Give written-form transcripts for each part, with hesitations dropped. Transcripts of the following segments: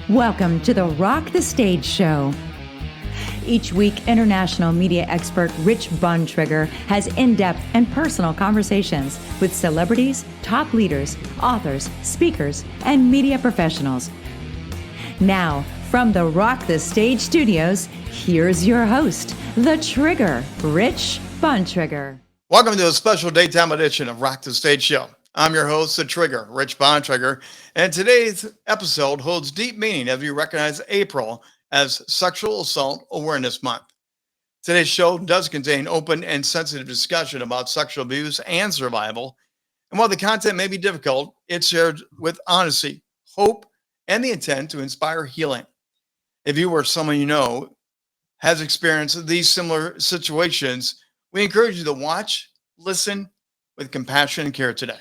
Welcome to the Rock the Stage Show. Each week, international media expert Rich Bontrager has in-depth and personal conversations with celebrities, top leaders, authors, speakers, and media professionals. Now, from the Rock the Stage studios, here's your host, the Trigger, Rich Bontrager. Welcome to a special daytime edition of Rock the Stage Show. I'm your host, the Trigger, Rich Bontrager, and today's episode holds deep meaning as we recognize April as Sexual Assault Awareness Month. Today's show does contain open and sensitive discussion about sexual abuse and survival, and while the content may be difficult, it's shared with honesty, hope, and the intent to inspire healing. If you or someone you know has experienced these similar situations, we encourage you to watch, listen with compassion and care today.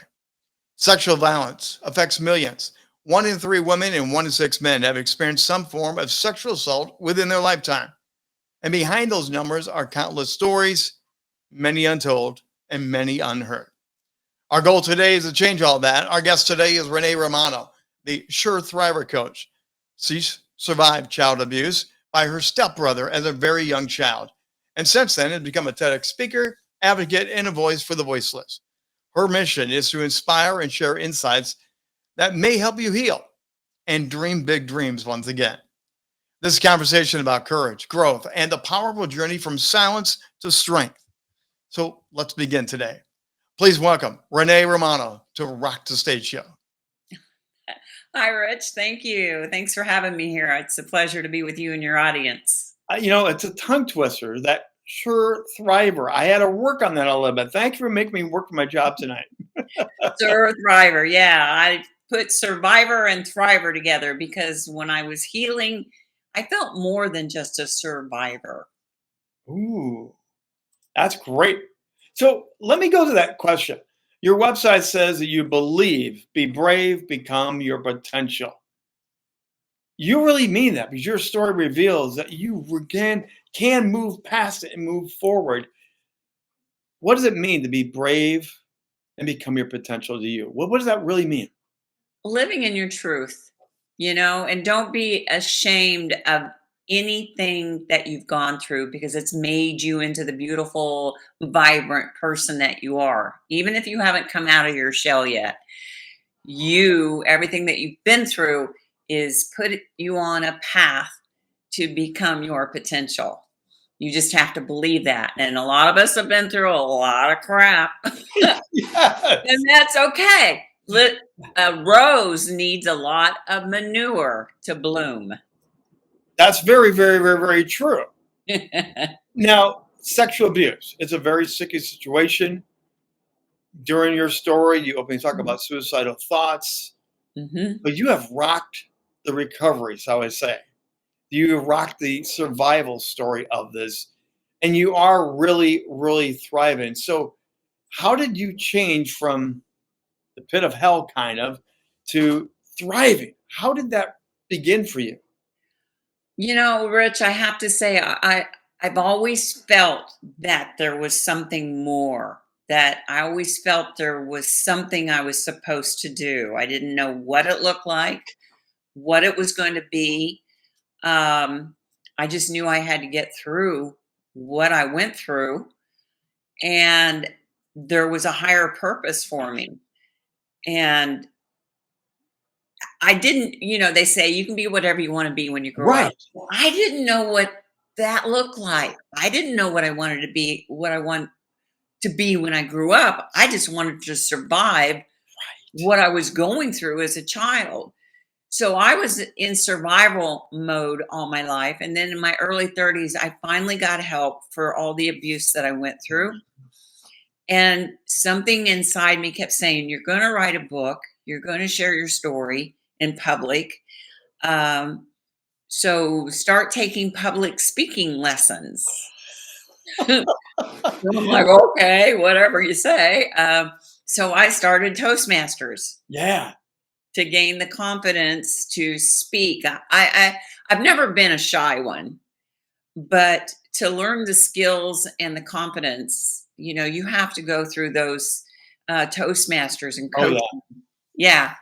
Sexual violence affects millions. 1 in 3 women and 1 in 6 men have experienced some form of sexual assault within their lifetime. And behind those numbers are countless stories, many untold and many unheard. Our goal today is to change all that. Our guest today is Rena Romano, the Sur-THRIVER Coach. She survived child abuse by her stepbrother as a very young child, and since then has become a TEDx speaker, advocate, and a voice for the voiceless. Her mission is to inspire and share insights that may help you heal and dream big dreams once again. This is a conversation about courage, growth, and the powerful journey from silence to strength. So let's begin today. Please welcome Rena Romano to Rock the Stage Show. Hi, Rich. Thank you. Thanks for having me here. It's a pleasure to be with you and your audience. It's a tongue twister, that Sur-THRIVER. I had to work on that a little bit. Thank you for making me work for my job tonight. Sur-THRIVER. Yeah, I put survivor and thriver together because when I was healing, I felt more than just a survivor. Ooh, that's great. So let me go to that question. Your website says that you believe, be brave, become your potential. You really mean that because your story reveals that you can move past it and move forward. What does it mean to be brave and become your potential to you? What does that really mean? Living in your truth, and don't be ashamed of anything that you've gone through because it's made you into the beautiful, vibrant person that you are. Even if you haven't come out of your shell yet, everything that you've been through is put you on a path to become your potential. You just have to believe that. And a lot of us have been through a lot of crap. Yes. And that's okay. A rose needs a lot of manure to bloom. That's very, very, very, very true. Now, sexual abuse, it's a very sticky situation. During your story, you openly talk about suicidal thoughts, but you have rocked the recovery, so I would say. You rocked the survival story of this, and you are really, really thriving. So how did you change from the pit of hell, kind of, to thriving? How did that begin for you? Rich, I have to say, I've always felt that there was something more, that I always felt there was something I was supposed to do. I didn't know what it looked like, what it was going to be. I just knew I had to get through what I went through, and there was a higher purpose for me. And I didn't, they say you can be whatever you want to be when you grow up. I didn't know what that looked like. I didn't know what I wanted to be, what I want to be when I grew up. I just wanted to survive what I was going through as a child. So I was in survival mode all my life. And then in my early 30s, I finally got help for all the abuse that I went through. And something inside me kept saying, you're going to write a book. You're going to share your story in public. So start taking public speaking lessons. I'm like, okay, whatever you say. So I started Toastmasters. Yeah. To gain the confidence to speak. I've never been a shy one, but to learn the skills and the confidence, you have to go through those Toastmasters and coaching. Yeah.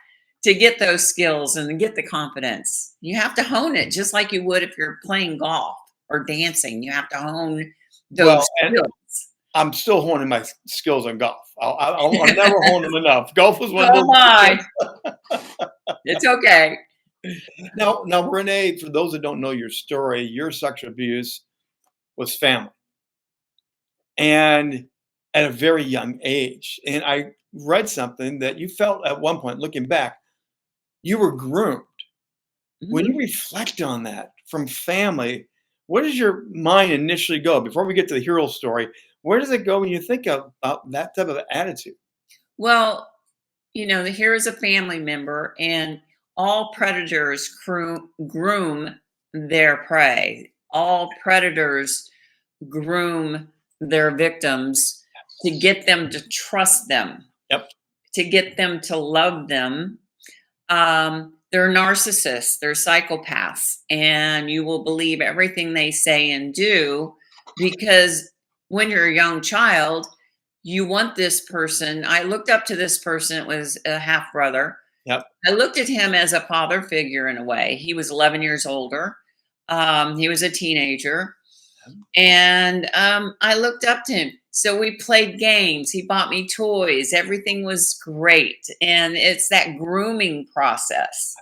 to get those skills and to get the confidence. You have to hone it just like you would if you're playing golf or dancing. You have to hone those Well, and skills. I'm still honing my skills on golf. I'll never hone them enough. Golf was one Oh of my. those. It's okay. Now, Renee, for those that don't know your story, your sexual abuse was family, and at a very young age. And I read something that you felt at one point, looking back, you were groomed. When you reflect on that from family, where does your mind initially go? Before we get to the hero story, where does it go when you think about that type of attitude? Well, here is a family member, and all predators groom their prey. All predators groom their victims to get them to trust them, Yep. to get them to love them. They're narcissists, they're psychopaths, and you will believe everything they say and do because when you're a young child, you want this person. I looked up to this person. It was a half brother. Yep. I looked at him as a father figure in a way. He was 11 years older. He was a teenager. And I looked up to him. So we played games. He bought me toys. Everything was great. And it's that grooming process.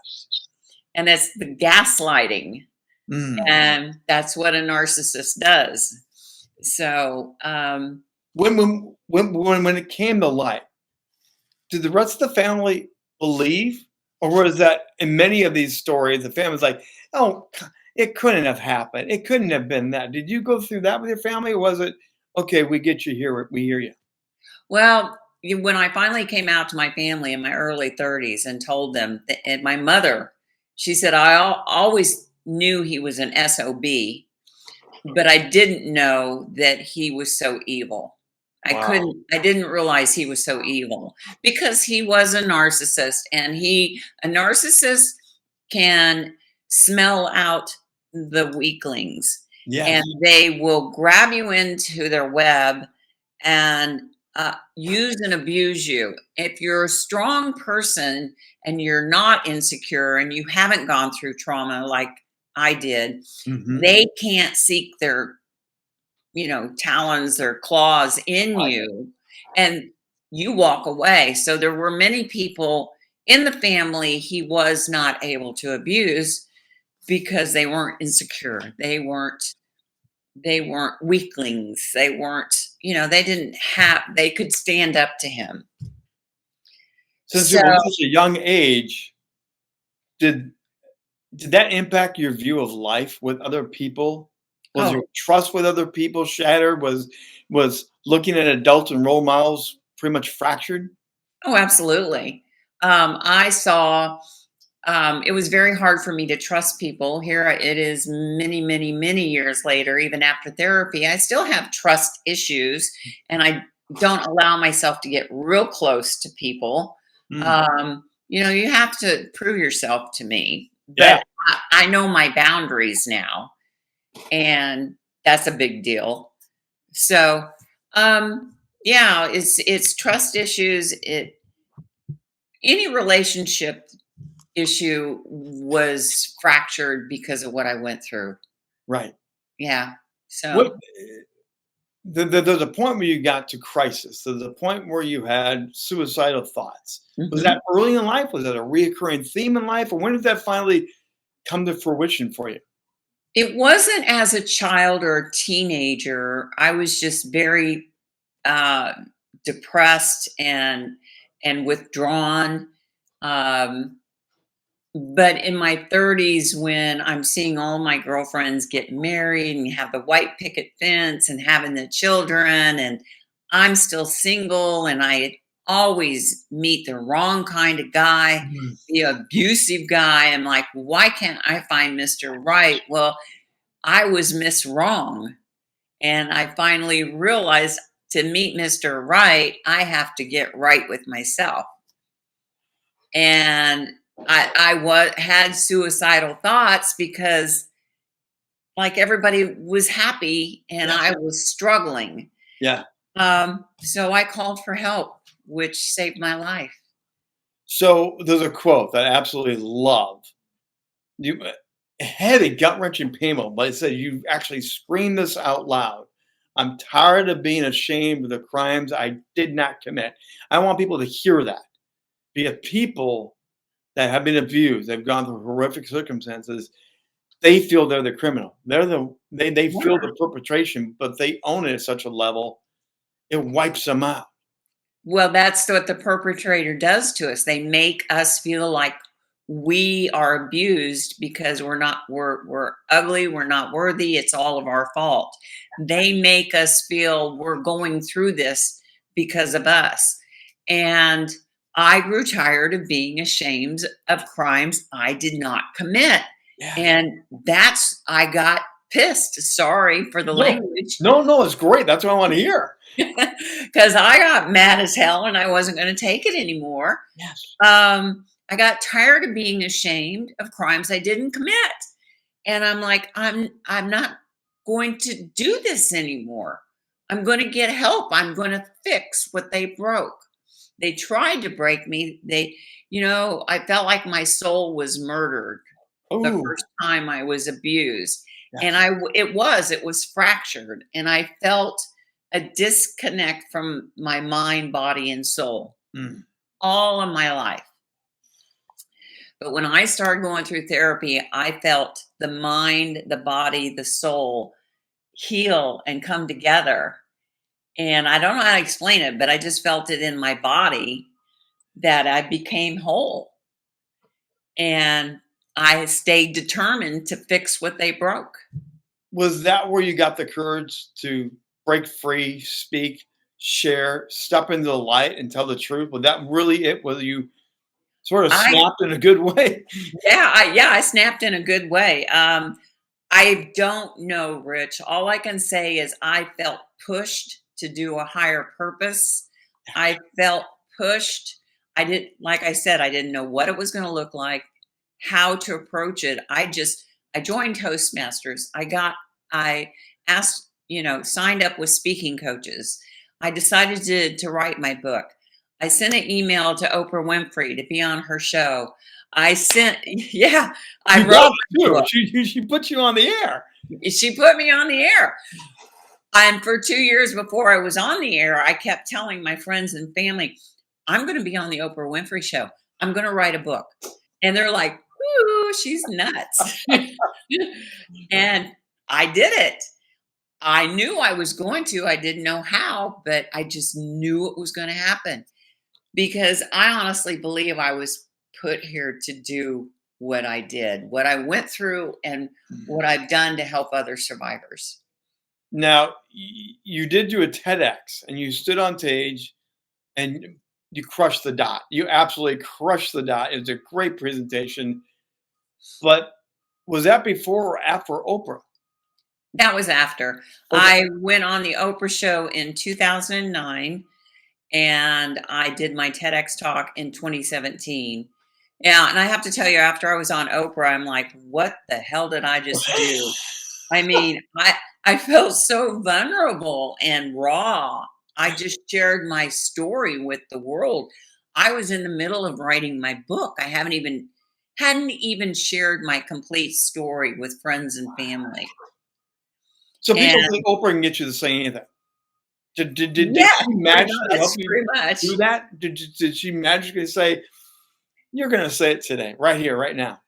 And it's the gaslighting. And that's what a narcissist does. So when it came to light, did the rest of the family believe? Or was that in many of these stories, the family's like, oh, it couldn't have happened. It couldn't have been that. Did you go through that with your family? Or was it, okay, we get you here, we hear you? Well, when I finally came out to my family in my early 30s and told them, and my mother, she said, I always knew he was an SOB, but I didn't know that he was so evil. I didn't realize he was so evil because he was a narcissist, and a narcissist can smell out the weaklings. Yes. And they will grab you into their web and use and abuse you. If you're a strong person and you're not insecure and you haven't gone through trauma like I did, they can't seek their talons or claws in you, and you walk away. So there were many people in the family he was not able to abuse because they weren't insecure. They weren't weaklings. They weren't, they could stand up to him. Since you were such a young age, did that impact your view of life with other people? Was your trust with other people shattered? Was looking at adults and role models pretty much fractured? Oh, absolutely. I saw it was very hard for me to trust people. Here it is many, many, many years later, even after therapy, I still have trust issues, and I don't allow myself to get real close to people. You have to prove yourself to me. But I know my boundaries now. And that's a big deal. So, it's trust issues. Any relationship issue was fractured because of what I went through. Right. Yeah. So there's a point where you got to crisis. There's a point where you had suicidal thoughts. Was that early in life? Was that a reoccurring theme in life? Or when did that finally come to fruition for you? It wasn't as a child or a teenager. I was just very depressed and withdrawn. But in my 30s, when I'm seeing all my girlfriends get married and have the white picket fence and having the children, and I'm still single, and I always meet the wrong kind of guy, the abusive guy. I'm like, why can't I find Mr. Right? Well, I was Miss Wrong. And I finally realized to meet Mr. Right, I have to get right with myself. And I had suicidal thoughts because like everybody was happy and I was struggling. Yeah. So I called for help, which saved my life. So there's a quote that I absolutely love. You had a gut-wrenching pain moment, but it said you actually screamed this out loud. I'm tired of being ashamed of the crimes I did not commit. I want people to hear that. Because people that have been abused, they've gone through horrific circumstances, they feel they're the criminal. They feel Yeah. the perpetration, but they own it at such a level, it wipes them out. Well, that's what the perpetrator does to us. They make us feel like we are abused because we're ugly, we're not worthy, it's all of our fault. They make us feel we're going through this because of us. And I grew tired of being ashamed of crimes I did not commit. Yeah. And I got pissed. Sorry for the No, language. no, it's great. That's what I want to hear. Because I got mad as hell and I wasn't going to take it anymore. Yes. I got tired of being ashamed of crimes I didn't commit. And I'm like, I'm not going to do this anymore. I'm going to get help. I'm going to fix what they broke. They tried to break me. I felt like my soul was murdered the Ooh, first time I was abused. And yes. it was fractured. And I felt a disconnect from my mind, body, and soul Mm. all of my life. But when I started going through therapy, I felt the mind, the body, the soul heal and come together. And I don't know how to explain it, but I just felt it in my body that I became whole. And I stayed determined to fix what they broke. Was that where you got the courage to break free, speak, share, step into the light and tell the truth? Was that really it? Whether you sort of I snapped in a good way? I snapped in a good way. I don't know, Rich. All I can say is I felt pushed to do a higher purpose. I felt pushed. Like I said, I didn't know what it was going to look like, how to approach it. I joined Toastmasters. I asked, signed up with speaking coaches. I decided to write my book. I sent an email to Oprah Winfrey to be on her show. Yeah, I You wrote got my to. book. She put you on the air. She put me on the air. And for 2 years before I was on the air, I kept telling my friends and family, I'm going to be on the Oprah Winfrey show. I'm going to write a book. And they're like, ooh, she's nuts. And I did it. I knew I was going to. I didn't know how, but I just knew it was going to happen because I honestly believe I was put here to do what I did, what I went through, and what I've done to help other survivors. Now, you did do a TEDx and you stood on stage and you crushed the dot. You absolutely crushed the dot. It was a great presentation. But was that before or after Oprah? That was after. Okay. I went on the Oprah show in 2009 and I did my TEDx talk in 2017. Yeah, and I have to tell you, after I was on Oprah, I'm like, what the hell did I just do? I mean, I felt so vulnerable and raw. I just shared my story with the world. I was in the middle of writing my book. I hadn't even shared my complete story with friends and family. So people And think Oprah can get you to say anything. Did yeah, she magically help you pretty much. do that? Did she magically say, you're going to say it today, right here, right now?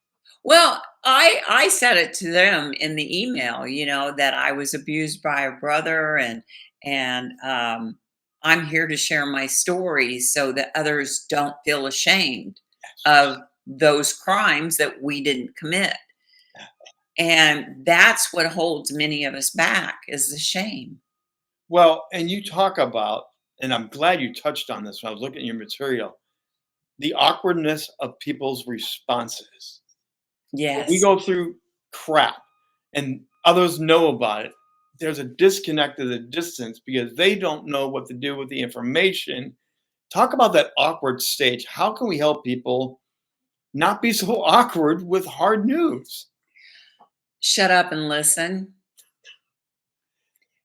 Well, I said it to them in the email, that I was abused by a brother and I'm here to share my story so that others don't feel ashamed of those crimes that we didn't commit. And that's what holds many of us back is the shame. Well, and you talk about, and I'm glad you touched on this when I was looking at your material, the awkwardness of people's responses. When we Yes. go through crap and others know about it, there's a disconnect of the distance because they don't know what to do with the information. Talk about that awkward stage. How can we help people not be so awkward with hard news? Shut up and listen.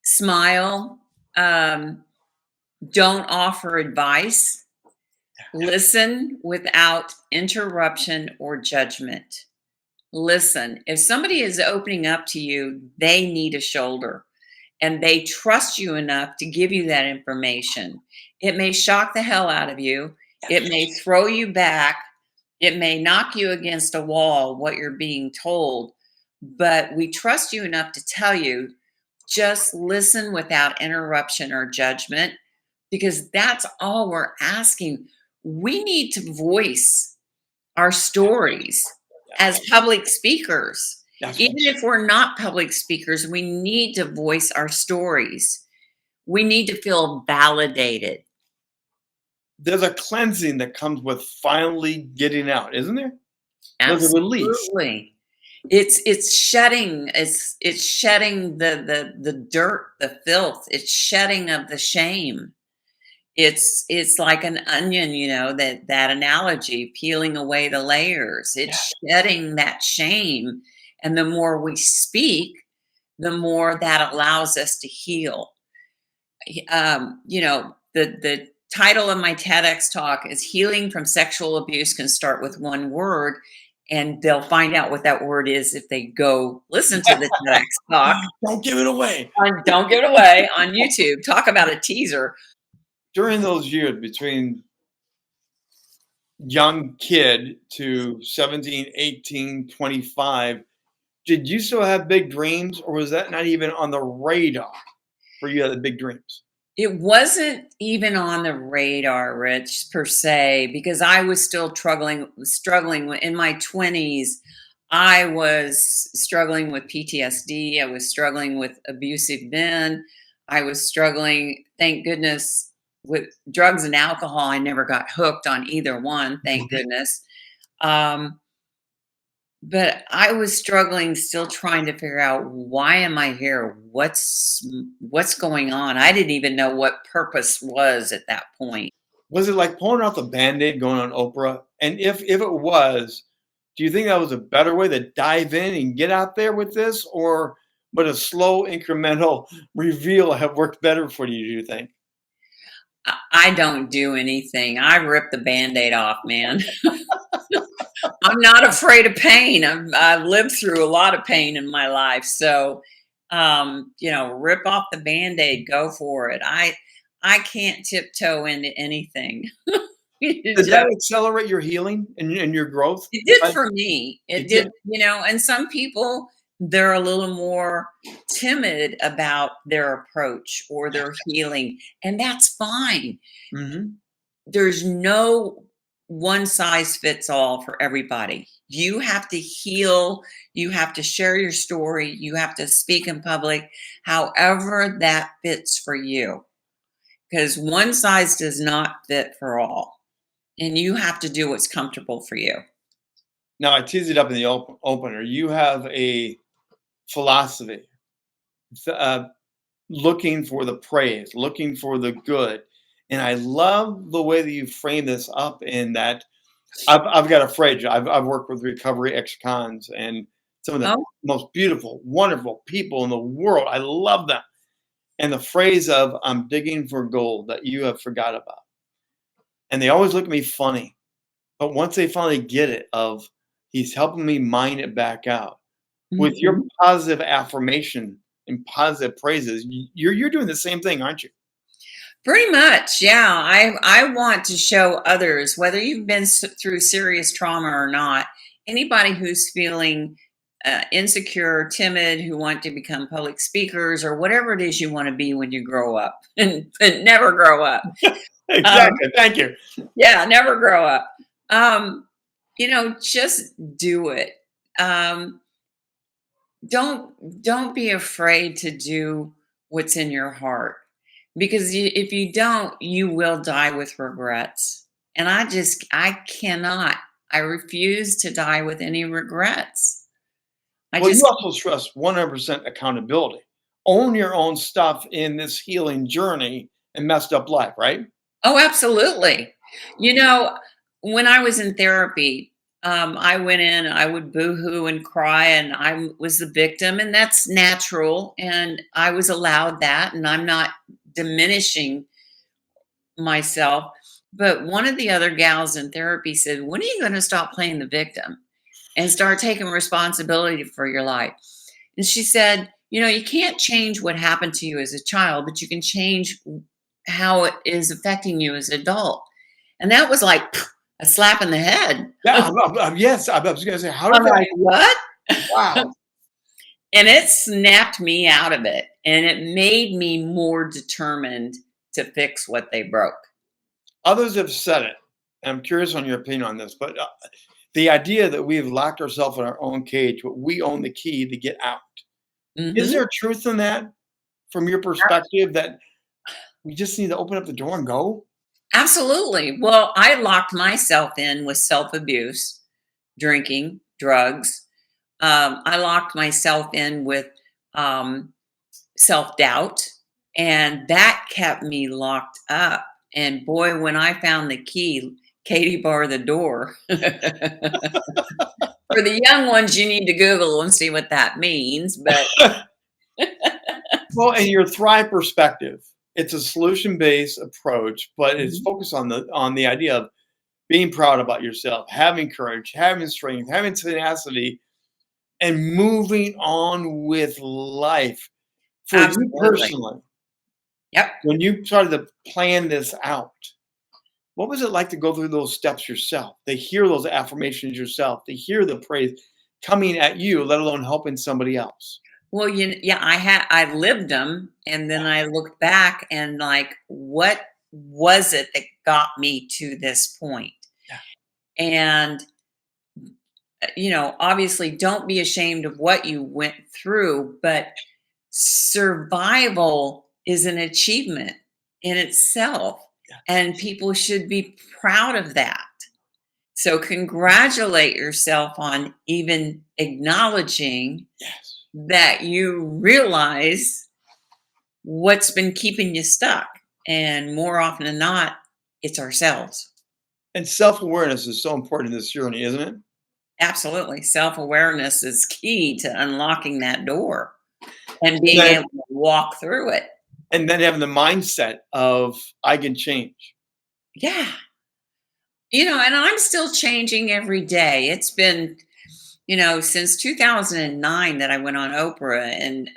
Smile. Don't offer advice. Listen without interruption or judgment. Listen. If somebody is opening up to you, they need a shoulder and they trust you enough to give you that information. It may shock the hell out of you. It may throw you back. It may knock you against a wall, what you're being told, but we trust you enough to tell you, just listen without interruption or judgment, because that's all we're asking. We need to voice our stories as public speakers. That's Even if we're not public speakers, we need to voice our stories. We need to feel validated. there's a cleansing that comes with finally getting out, isn't there? There's a release. Absolutely. It's shedding, it's shedding the dirt, the filth, it's shedding of the shame. It's like an onion, that analogy, peeling away the layers. It's shedding that shame. And the more we speak, the more that allows us to heal. The title of my TEDx talk is Healing from Sexual Abuse Can Start with One Word. And they'll find out what that word is if they go listen to the TEDx talk. Don't give it away. Don't give it away on YouTube. Talk about a teaser. During those years between young kid to 17, 18, 25, did you still have big dreams, or was that not even on the radar for you had the big dreams? It wasn't even on the radar, Rich, per se, because I was still struggling in my 20s. I was struggling with PTSD. I was struggling with abusive men. I was struggling, thank goodness, with drugs and alcohol. I never got hooked on either one, thank goodness. But I was struggling, still trying to figure out, why am I here? What's going on? I didn't even know what purpose was at that point. Was it like pulling out the Band-Aid going on Oprah? And if it was, do you think that was a better way to dive in and get out there with this? Or would a slow incremental reveal have worked better for you, do you think? I don't do anything. I rip the Band-Aid off, man. I'm not afraid of pain. I've lived through a lot of pain in my life. So, rip off the Band-Aid, go for it. I can't tiptoe into anything. Did that accelerate your healing and your growth? It did for me. It did, and some people, they're a little more timid about their approach or their healing, and that's fine. Mm-hmm. There's no one size fits all for everybody. You have to heal. You have to share your story. You have to speak in public, however that fits for you. Because one size does not fit for all. And you have to do what's comfortable for you. Now, I teased it up in the opener. You have a philosophy, looking for the praise, looking for the good. And I love the way that you frame this up in that I've got a phrase. I've worked with recovery ex-cons and some of the most beautiful, wonderful people in the world. I love them. And the phrase of I'm digging for gold that you have forgot about. And they always look at me funny. But once they finally get it of he's helping me mine it back out. Mm-hmm. With your positive affirmation and positive praises, you're doing the same thing, aren't you? Pretty much, yeah. I want to show others, whether you've been through serious trauma or not, anybody who's feeling insecure, timid, who want to become public speakers or whatever it is you want to be when you grow up and never grow up. Exactly. Thank you. Yeah, never grow up. Just do it. Don't be afraid to do what's in your heart. Because if you don't, you will die with regrets. And I cannot. I refuse to die with any regrets. You also trust 100% accountability. Own your own stuff in this healing journey and messed up life, right? Oh, absolutely. When I was in therapy, I went in, I would boo-hoo and cry, and I was the victim, and that's natural. And I was allowed that, and I'm not diminishing myself, But one of the other gals in therapy said, when are you going to stop playing the victim and start taking responsibility for your life? And she said, you can't change what happened to you as a child, but you can change how it is affecting you as an adult. And that was like a slap in the head. Yeah, yes, I was going to say, how did I'm that? like, what? Wow. And it snapped me out of it. And it made me more determined to fix what they broke. Others have said it. And I'm curious on your opinion on this, but the idea that we've locked ourselves in our own cage, but we own the key to get out. Is there truth in that from your perspective, that we just need to open up the door and go? Absolutely. Well, I locked myself in with self-abuse, drinking, drugs. I locked myself in with self-doubt, and that kept me locked up. And boy, when I found the key, Katie bar the door. For the young ones, you need to Google and see what that means. But Well, in your Thrive perspective, it's a solution-based approach, but it's focused on the idea of being proud about yourself, having courage, having strength, having tenacity, and moving on with life. For absolutely. you personally, Yep. when you started to plan this out, what was it like to go through those steps yourself, to hear those affirmations yourself, to hear the praise coming at you, let alone helping somebody else? Well, I lived them, and then I looked back and like, what was it that got me to this point? Yeah. And obviously, don't be ashamed of what you went through, but survival is an achievement in itself, and people should be proud of that. So congratulate yourself on even acknowledging that you realize what's been keeping you stuck. And more often than not, it's ourselves. And self-awareness is so important in this journey, isn't it? Absolutely. Self-awareness is key to unlocking that door and being able to walk through it. And then having the mindset of, I can change. Yeah. And I'm still changing every day. It's been, since 2009 that I went on Oprah, and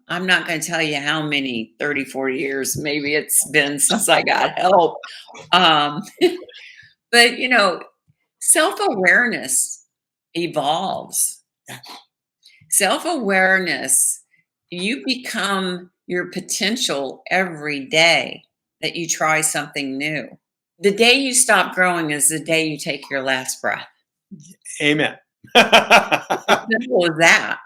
I'm not going to tell you how many, 30, 40 years, maybe it's been since I got help. But, self-awareness evolves. Self-awareness, you become your potential every day that you try something new. The day you stop growing is the day you take your last breath. Amen. Simple as that.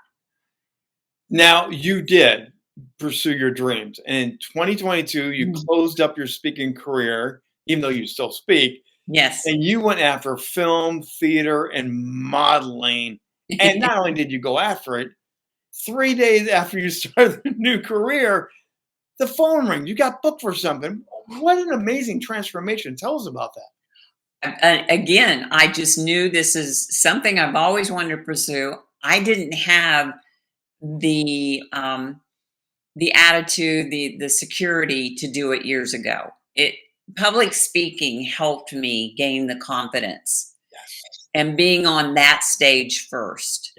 Now, you did pursue your dreams. And in 2022, you closed up your speaking career, even though you still speak. Yes. And you went after film, theater, and modeling. And not only did you go after it, 3 days after you started a new career, the phone rang. You got booked for something. What an amazing transformation. Tell us about that. Again, I just knew this is something I've always wanted to pursue. I didn't have the attitude, the security to do it years ago. Public speaking helped me gain the confidence, and being on that stage first.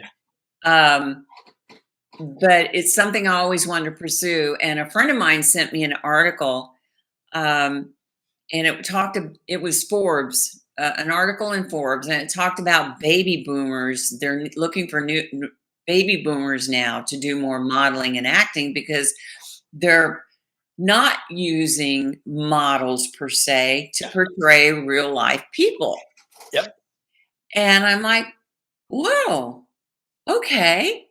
But it's something I always wanted to pursue. And a friend of mine sent me an article, and it was Forbes, an article in Forbes, and it talked about baby boomers. They're looking for new baby boomers now to do more modeling and acting because they're not using models per se to portray real life people. Yep. And I'm like, whoa, okay.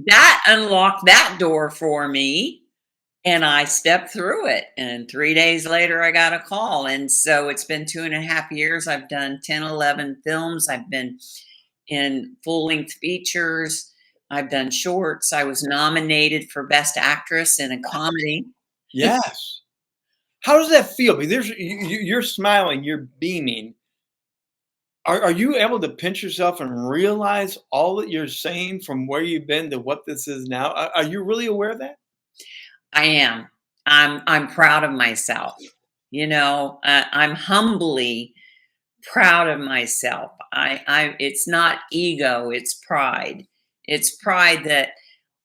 That unlocked that door for me, and I stepped through it. And 3 days later, I got a call. And so it's been 2.5 years. I've done 10, 11 films. I've been in full-length features. I've done shorts. I was nominated for Best Actress in a comedy. Yes. How does that feel? Because you're smiling, you're beaming. Are you able to pinch yourself and realize all that you're saying from where you've been to what this is now? Are you really aware of that? I am. I'm proud of myself. I'm humbly proud of myself. It's not ego, it's pride. It's pride that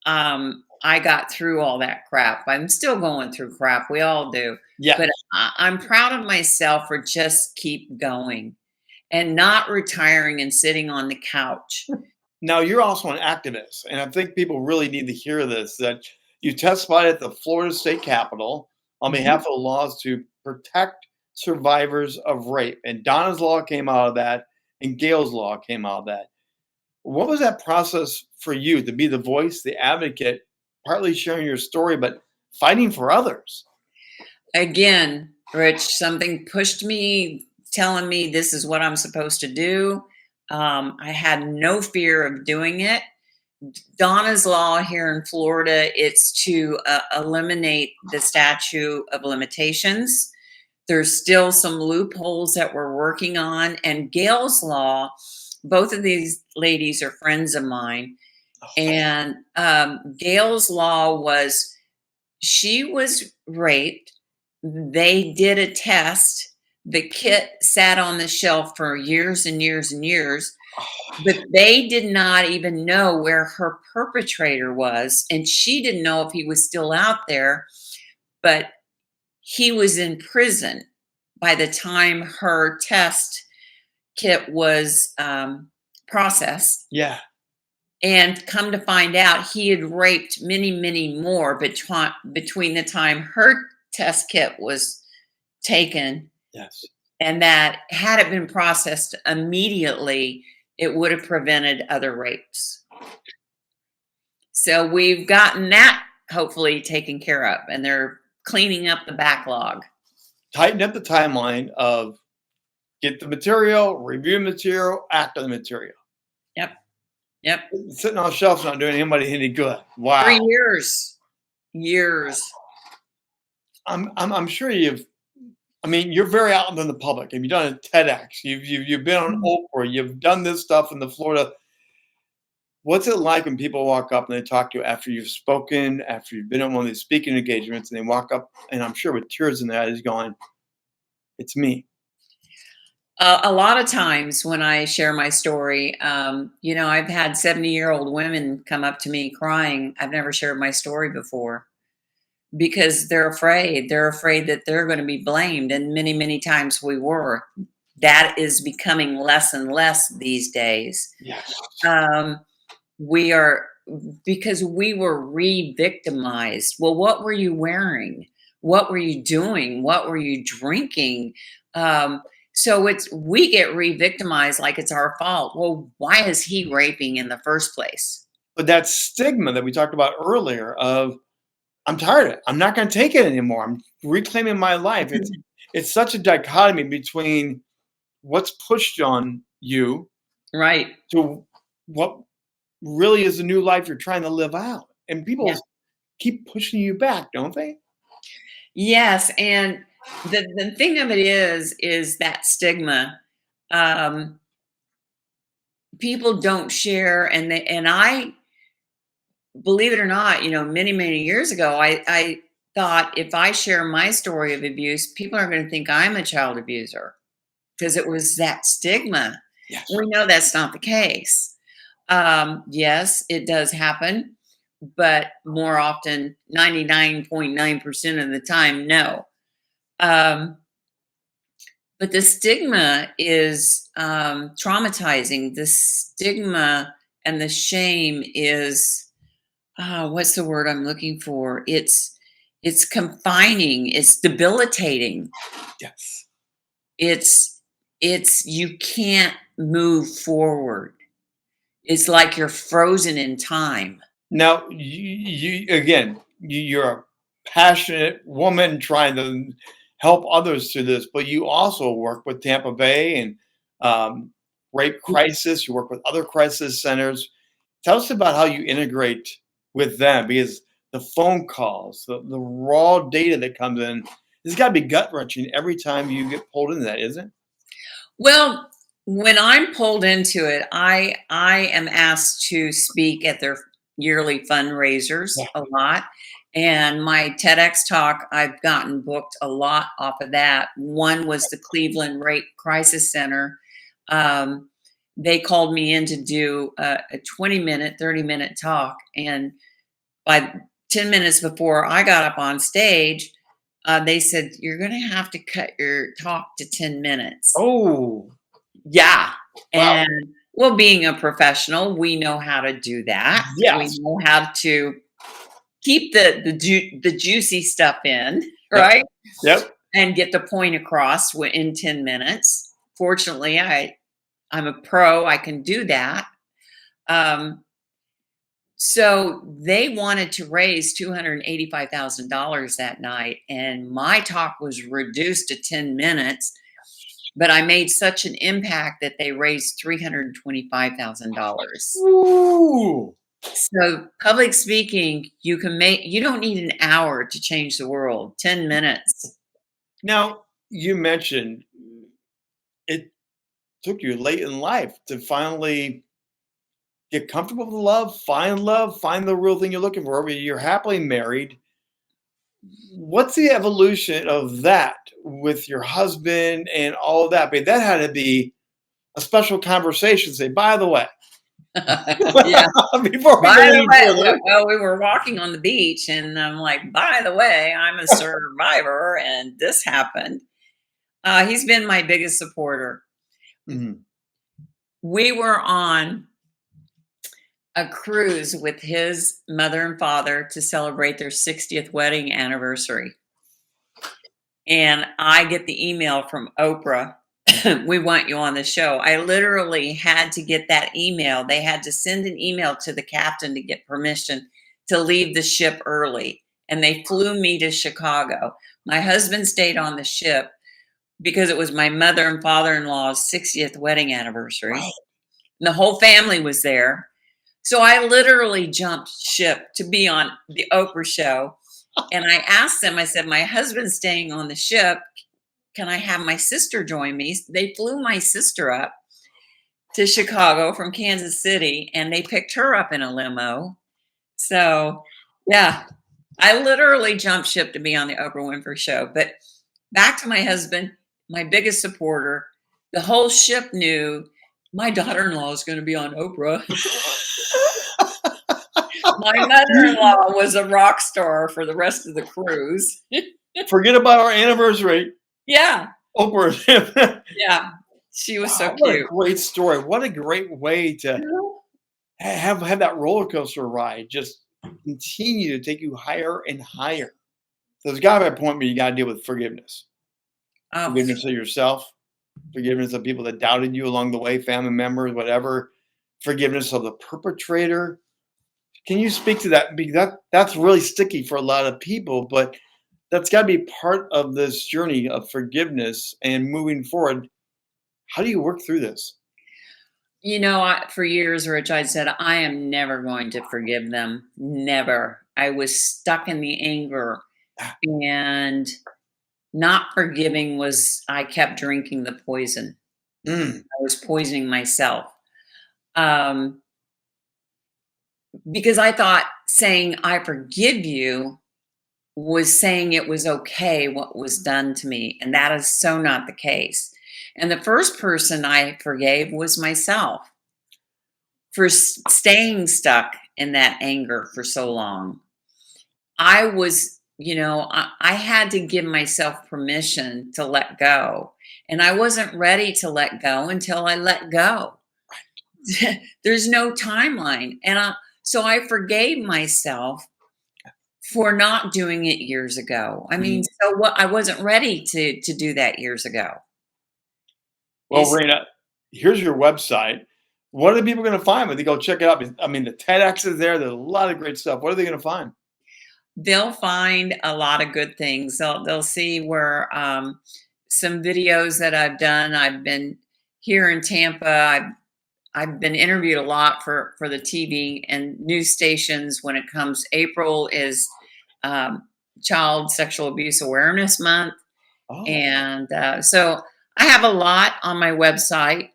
I got through all that crap. I'm still going through crap. We all do. Yeah. But I'm proud of myself for just keep going and not retiring and sitting on the couch. Now, you're also an activist, and I think people really need to hear this, that you testified at the Florida State Capitol on behalf of the laws to protect survivors of rape. And Donna's Law came out of that, and Gail's Law came out of that. What was that process for you to be the voice, the advocate, partly sharing your story, but fighting for others? Again, Rich, something pushed me, telling me this is what I'm supposed to do. I had no fear of doing it. Donna's Law here in Florida, it's to eliminate the statute of limitations. There's still some loopholes that we're working on. And Gail's Law, both of these ladies are friends of mine. And Gail's Law was, she was raped. They did a test. The kit sat on the shelf for years and years and years, but they did not even know where her perpetrator was. And she didn't know if he was still out there, but he was in prison by the time her test kit was processed. Yeah. And come to find out, he had raped many, many more between the time her test kit was taken. Yes. And that had it been processed immediately, it would have prevented other rapes. So we've gotten that hopefully taken care of, and they're cleaning up the backlog. Tighten up the timeline of get the material, review the material, act on the material. Yep. Sitting on shelves not doing anybody any good. Wow. 3 years. I'm sure you're very out in the public. Have you done a TEDx? You've been on Oprah. You've done this stuff in the Florida. What's it like when people walk up and they talk to you after you've spoken, after you've been on one of these speaking engagements, and they walk up, and I'm sure with tears in their eyes going, it's me. A lot of times when I share my story, I've had 70-year-old women come up to me crying. I've never shared my story before because they're afraid. They're afraid that they're going to be blamed. And many, many times we were. That is becoming less and less these days. Yes. Because we were re-victimized. Well, what were you wearing? What were you doing? What were you drinking? So we get re-victimized like it's our fault. Well, why is he raping in the first place? But that stigma that we talked about earlier of, I'm tired of it. I'm not going to take it anymore. I'm reclaiming my life. It's such a dichotomy between what's pushed on you, right, to what really is the new life you're trying to live out. And people keep pushing you back, don't they? Yes, and the thing of it is that stigma. People don't share, and I believe it or not, many, many years ago, I thought if I share my story of abuse, people are going to think I'm a child abuser because it was that stigma. Yes. We know that's not the case. Yes, it does happen, but more often, 99.9% of the time, no. But the stigma is traumatizing. The stigma and the shame is, what's the word I'm looking for? It's confining. It's debilitating. Yes. It's you can't move forward. It's like you're frozen in time. Now, you're a passionate woman trying to help others through this, but you also work with Tampa Bay and rape crisis. You work with other crisis centers. Tell us about how you integrate with them, because the phone calls, the raw data that comes in, it's got to be gut-wrenching every time you get pulled into that, isn't it? Well, when I'm pulled into it, I am asked to speak at their yearly fundraisers a lot. And my TEDx talk, I've gotten booked a lot off of that. One was the Cleveland Rape Crisis Center. They called me in to do a 20-minute, 30-minute talk. And by 10 minutes before I got up on stage, they said, "You're going to have to cut your talk to 10 minutes. Oh, Yeah. wow. And well, being a professional, we know how to do that. Yes. We know how to keep the juicy stuff in, right? Yep. And get the point across in 10 minutes. Fortunately, I'm a pro. I can do that. So they wanted to raise $285,000 that night, and my talk was reduced to 10 minutes, but I made such an impact that they raised $325,000. Ooh. So public speaking, you don't need an hour to change the world, 10 minutes. Now, you mentioned it took you late in life to finally get comfortable with love, find the real thing you're looking for. You're happily married. What's the evolution of that with your husband and all of that? But that had to be a special conversation. Say, by the way, Yeah. before we By go the any way, further, well, we were walking on the beach, and I'm like, by the way, I'm a survivor, and this happened. He's been my biggest supporter. Mhm. We were on a cruise with his mother and father to celebrate their 60th wedding anniversary. And I get the email from Oprah, "We want you on the show." I literally had to get that email. They had to send an email to the captain to get permission to leave the ship early. And they flew me to Chicago. My husband stayed on the ship because it was my mother and father-in-law's 60th wedding anniversary. Wow. And the whole family was there. So I literally jumped ship to be on the Oprah show. And I asked them, I said, "My husband's staying on the ship. Can I have my sister join me?" They flew my sister up to Chicago from Kansas City, and they picked her up in a limo. So, yeah, I literally jumped ship to be on the Oprah Winfrey show. But back to my husband, my biggest supporter. The whole ship knew my daughter-in-law is going to be on Oprah. My mother-in-law was a rock star for the rest of the cruise. Forget about our anniversary. Yeah, Oprah. yeah. She was so Wow, what a cute. great story. What a great way to have that roller coaster ride. Just continue to take you higher and higher. So there's got to be a point where you got to deal with forgiveness. Oh, Forgiveness of yourself, forgiveness of people that doubted you along the way, family members, whatever. Forgiveness of the perpetrator. Can you speak to that? Because that's really sticky for a lot of people, but that's got to be part of this journey of forgiveness and moving forward. How do you work through this? for years, Rich, I said, I am never going to forgive them. Never. I was stuck in the anger, and not forgiving I kept drinking the poison. Mm. I was poisoning myself. Because I thought saying I forgive you was saying it was okay what was done to me. And that is so not the case. And the first person I forgave was myself for staying stuck in that anger for so long. I was, I had to give myself permission to let go. And I wasn't ready to let go until I let go. There's no timeline. And so I forgave myself for not doing it years ago. I mean, so what? I wasn't ready to do that years ago. Well, Rena, here's your website. What are people going to find when they go check it out? I mean, the TEDx is there. There's a lot of great stuff. What are they going to find? They'll find a lot of good things. They'll see where some videos that I've done. I've been here in Tampa. I've been interviewed a lot for the TV and news stations when it comes. April is Child Sexual Abuse Awareness Month. Oh. And so I have a lot on my website.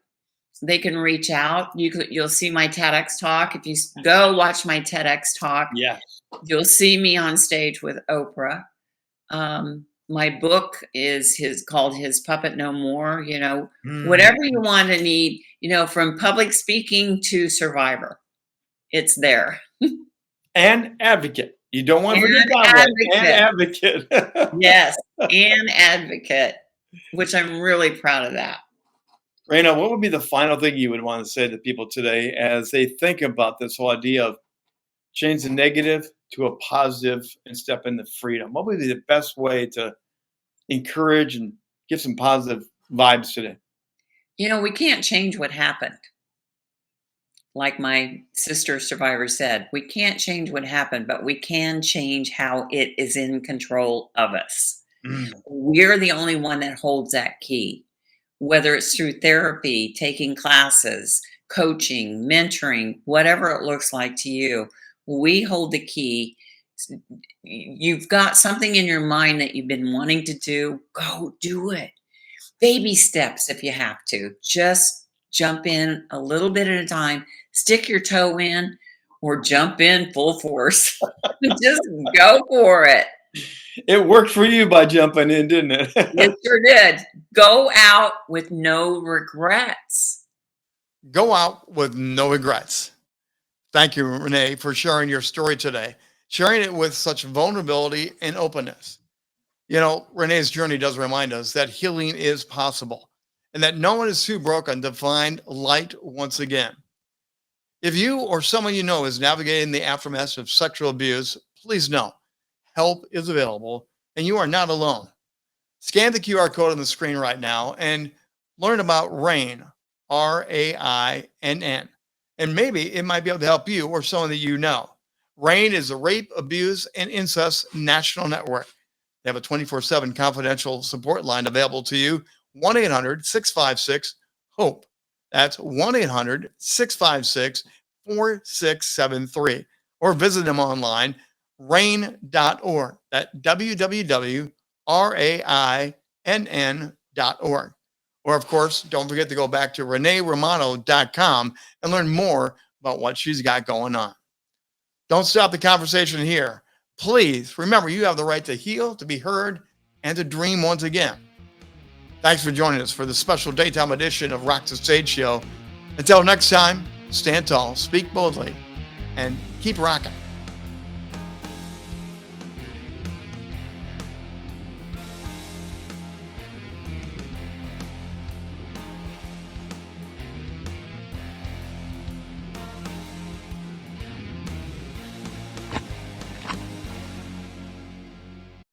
they can reach out. You'll see my TEDx talk. If you go watch my TEDx talk, Yes. you'll see me on stage with Oprah. My book is called His Puppet No More. Whatever you want to need, from public speaking to survivor, it's there. And advocate. You don't want to forget that one. And advocate. Yes, and advocate, which I'm really proud of that. Rena, what would be the final thing you would want to say to people today as they think about this whole idea of change the negative to a positive and step into freedom? What would be the best way to encourage and give some positive vibes today? We can't change what happened. Like my sister survivor said, we can't change what happened, but we can change how it is in control of us. We're the only one that holds that key, whether it's through therapy, taking classes, coaching, mentoring, whatever it looks like to you. We hold the key. You've got something in your mind that you've been wanting to do, go do it. Baby steps if you have to. Just jump in a little bit at a time, stick your toe in, or jump in full force. Just go for it. It worked for you by jumping in, didn't it? It sure did. Go out with no regrets. Go out with no regrets. Thank you, Renee, for sharing your story today, sharing it with such vulnerability and openness. Renee's journey does remind us that healing is possible and that no one is too broken to find light once again. If you or someone you know is navigating the aftermath of sexual abuse, please know help is available and you are not alone. Scan the QR code on the screen right now and learn about RAINN, RAINN. And maybe it might be able to help you or someone that you know. RAINN is the Rape, Abuse, and Incest National Network. They have a 24/7 confidential support line available to you. 1-800-656-HOPE. That's 1-800-656-4673. Or visit them online, rainn.org. That's www.rainn.org. Or, of course, don't forget to go back to reneromano.com and learn more about what she's got going on. Don't stop the conversation here. Please remember, you have the right to heal, to be heard, and to dream once again. Thanks for joining us for the special daytime edition of Rock the Stage Show. Until next time, stand tall, speak boldly, and keep rocking.